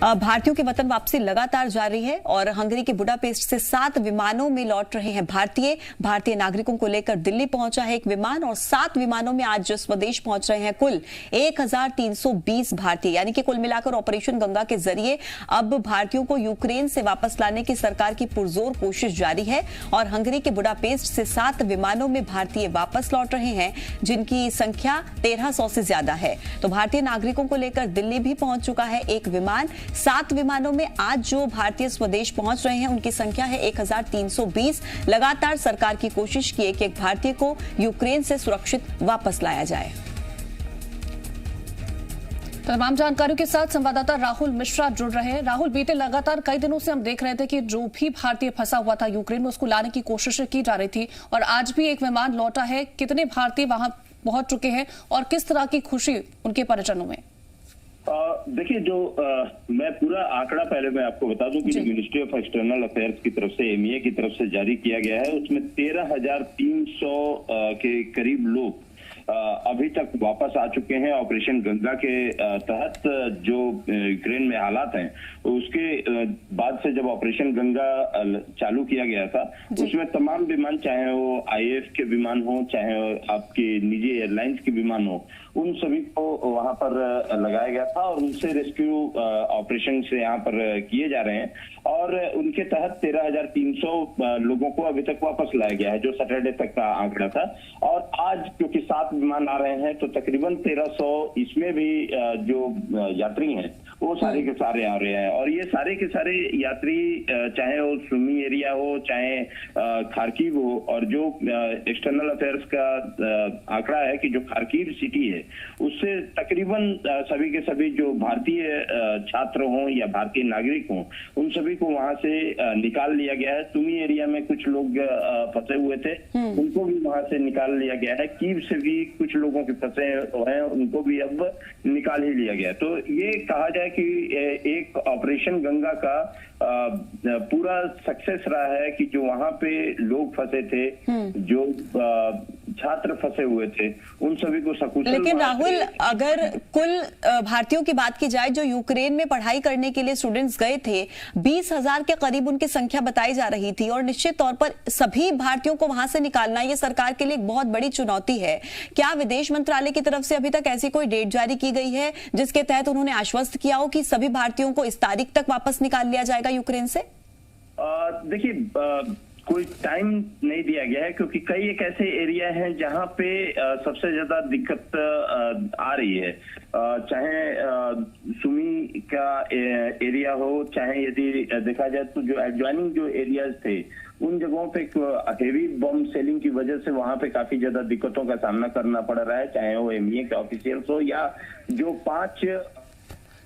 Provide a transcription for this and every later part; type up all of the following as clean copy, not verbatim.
भारतीयों की वतन वापसी लगातार जारी है और हंगरी के बुडापेस्ट से 7 विमानों में लौट रहे हैं भारतीय नागरिकों को लेकर दिल्ली पहुंचा है एक विमान और 7 विमानों में आज स्वदेश पहुंच रहे हैं कुल 1320 भारतीय, यानी कि कुल मिलाकर ऑपरेशन गंगा के जरिए अब भारतीयों को यूक्रेन से वापस लाने की सरकार की पुरजोर कोशिश जारी है और हंगरी के बुडापेस्ट से 7 विमानों में भारतीय वापस लौट रहे हैं, जिनकी संख्या 1300 से ज्यादा है। तो भारतीय नागरिकों को लेकर दिल्ली भी पहुंच चुका है एक विमान। 7 विमानों में आज जो भारतीय स्वदेश पहुंच रहे हैं उनकी संख्या है 1320। लगातार सरकार की कोशिश की है कि एक भारतीय को यूक्रेन से सुरक्षित वापस लाया जाए। तमाम जानकारियों के साथ संवाददाता राहुल मिश्रा जुड़ रहे हैं। राहुल, बीते लगातार कई दिनों से हम देख रहे थे कि जो भी भारतीय फंसा हुआ था यूक्रेन में उसको लाने की कोशिशें की जा रही थी और आज भी एक विमान लौटा है। कितने भारतीय वहां पहुंच चुके हैं और किस तरह की खुशी उनके परिजनों में? देखिए, मैं पूरा आंकड़ा पहले मैं आपको बता दूं कि जो मिनिस्ट्री ऑफ एक्सटर्नल अफेयर्स की तरफ से एमईए की तरफ से जारी किया गया है उसमें 13,300 के करीब लोग अभी तक वापस आ चुके हैं। ऑपरेशन गंगा के तहत जो यूक्रेन में हालात हैं उसके बाद से जब ऑपरेशन गंगा चालू किया गया था उसमें तमाम विमान, चाहे वो आईएएफ के विमान हो चाहे आपके निजी एयरलाइंस के विमान हो, उन सभी को वहां पर लगाया गया था और उनसे रेस्क्यू ऑपरेशन से यहाँ पर किए जा रहे हैं और उनके तहत 13,300 लोगों को अभी तक वापस लाया गया है, जो सैटरडे तक का आंकड़ा था। और आज क्योंकि 7 विमान आ रहे हैं तो तकरीबन 1300 इसमें भी जो यात्री हैं वो सारे के सारे आ रहे हैं और ये सारे के सारे यात्री चाहे वो सुमी एरिया हो चाहे खार्किव हो, और जो एक्सटर्नल अफेयर्स का आंकड़ा है कि जो खार्किव सिटी है उससे तकरीबन सभी के सभी जो भारतीय छात्र हों या भारतीय नागरिक हों उन सभी को वहां से निकाल लिया गया है। सुमी एरिया में कुछ लोग फंसे हुए थे, उनको भी वहां से निकाल लिया गया है। कीव से भी कुछ लोगों के फंसे हैं, उनको भी अब निकाल ही लिया गया। तो ये कहा जाए कि एक ऑपरेशन गंगा का पूरा सक्सेस रहा है कि जो वहां पे लोग फंसे थे, जो छात्र फंसे हुए थे, उन सभी को सकुशल। लेकिन राहुल, अगर कुल भारतीयों की बात की जाए जो यूक्रेन में पढ़ाई करने के लिए स्टूडेंट्स गए थे, 20,000 के करीब उनकी संख्या बताई जा रही थी और निश्चित तौर पर सभी भारतीयों को वहां से निकालना ये सरकार के लिए एक बहुत बड़ी चुनौती है। क्या विदेश मंत्रालय की तरफ से अभी तक ऐसी कोई डेट जारी की गई है जिसके तहत उन्होंने आश्वस्त किया हो कि सभी भारतीयों को इस तारीख तक वापस निकाल लिया जाएगा यूक्रेन से? देखिए, कोई टाइम नहीं दिया गया है क्योंकि कई एक ऐसे एरिया हैं जहां पे सबसे ज्यादा दिक्कत आ रही है। चाहे सुमी का एरिया हो, चाहे यदि देखा जाए तो जो एडजॉइनिंग जो एरियाज थे उन जगहों पे हेवी बम सेलिंग की वजह से वहां पे काफी ज्यादा दिक्कतों का सामना करना पड़ रहा है, चाहे वो एमईए के ऑफिशियल्स हो या जो 5।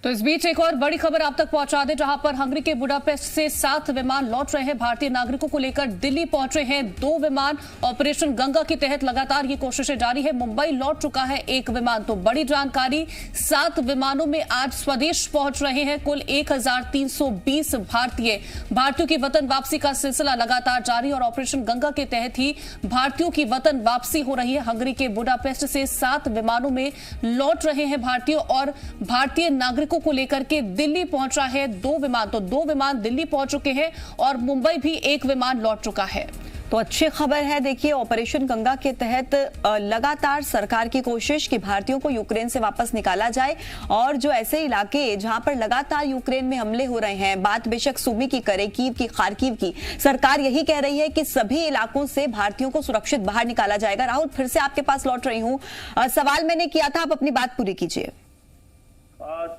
तो इस बीच एक और बड़ी खबर आप तक पहुंचा दे, जहां पर हंगरी के बुडापेस्ट से 7 विमान लौट रहे हैं। भारतीय नागरिकों को लेकर दिल्ली पहुंचे हैं 2 विमान। ऑपरेशन गंगा के तहत लगातार ये कोशिशें जारी है। मुंबई लौट चुका है 1 विमान। तो बड़ी जानकारी, 7 विमानों में आज स्वदेश पहुंच रहे हैं कुल 1320 भारतीयों की वतन वापसी का सिलसिला लगातार जारी और ऑपरेशन गंगा के तहत ही भारतीयों की वतन वापसी हो रही है। हंगरी के बुडापेस्ट से 7 विमानों में लौट रहे हैं भारतीय और भारतीय नागरिक को लेकर के दिल्ली पहुंचा है 2 विमान। तो 2 विमान दिल्ली पहुंच चुके हैं और मुंबई भी 1 विमान लौट चुका है। तो अच्छी खबर है। देखिए, ऑपरेशन गंगा के तहत लगातार सरकार की कोशिश कि भारतीयों को यूक्रेन से वापस निकाला जाए और जो ऐसे इलाके जहां पर लगातार यूक्रेन में हमले हो रहे हैं, बात बेशक सुमी की करे, कीव की, खार्किव की, सरकार यही कह रही है कि सभी इलाकों से भारतीयों को सुरक्षित बाहर निकाला जाएगा। राहुल, फिर से आपके पास लौट रही हूं। सवाल मैंने किया था, आप अपनी बात पूरी कीजिए।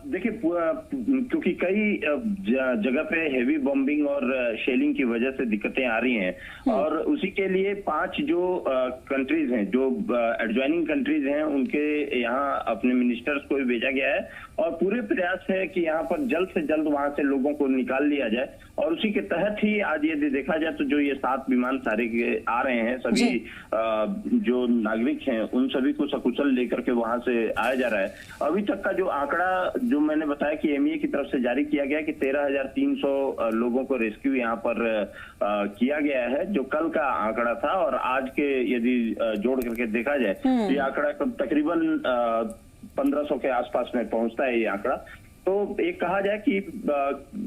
देखिए, क्योंकि कई जगह पे हेवी बॉम्बिंग और शेलिंग की वजह से दिक्कतें आ रही हैं और उसी के लिए 5 जो कंट्रीज हैं, जो एडजॉइनिंग कंट्रीज हैं, उनके यहाँ अपने मिनिस्टर्स को भी भेजा गया है और पूरे प्रयास है कि यहाँ पर जल्द से जल्द वहां से लोगों को निकाल लिया जाए। और उसी के तहत ही आज यदि देखा जाए तो जो ये 7 विमान सारे के आ रहे हैं, सभी जो नागरिक हैं उन सभी को सकुशल लेकर के वहां से आया जा रहा है। अभी तक का जो आंकड़ा जो मैंने बताया कि एमईए की तरफ से जारी किया गया कि 13,300 लोगों को रेस्क्यू यहाँ पर किया गया है, जो कल का आंकड़ा था। और आज के यदि जोड़ करके देखा जाए तो ये आंकड़ा तकरीबन 1500 के आसपास में पहुंचता है ये आंकड़ा। तो एक कहा जाए कि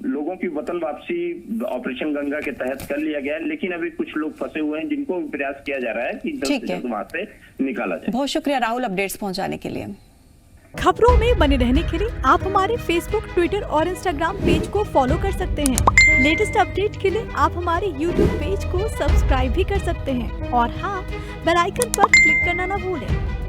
लोगों की वतन वापसी ऑपरेशन गंगा के तहत कर लिया गया है, लेकिन अभी कुछ लोग फंसे हुए हैं जिनको प्रयास किया जा रहा है कि जल्द से जल्द वहां से निकाला जाए। बहुत शुक्रिया राहुल अपडेट्स पहुंचाने के लिए। खबरों में बने रहने के लिए आप हमारे फेसबुक, ट्विटर और इंस्टाग्राम पेज को फॉलो कर सकते हैं। लेटेस्ट अपडेट के लिए आप हमारे यूट्यूब पेज को सब्सक्राइब भी कर सकते हैं और हाँ, बेल आइकन पर क्लिक करना ना भूलें।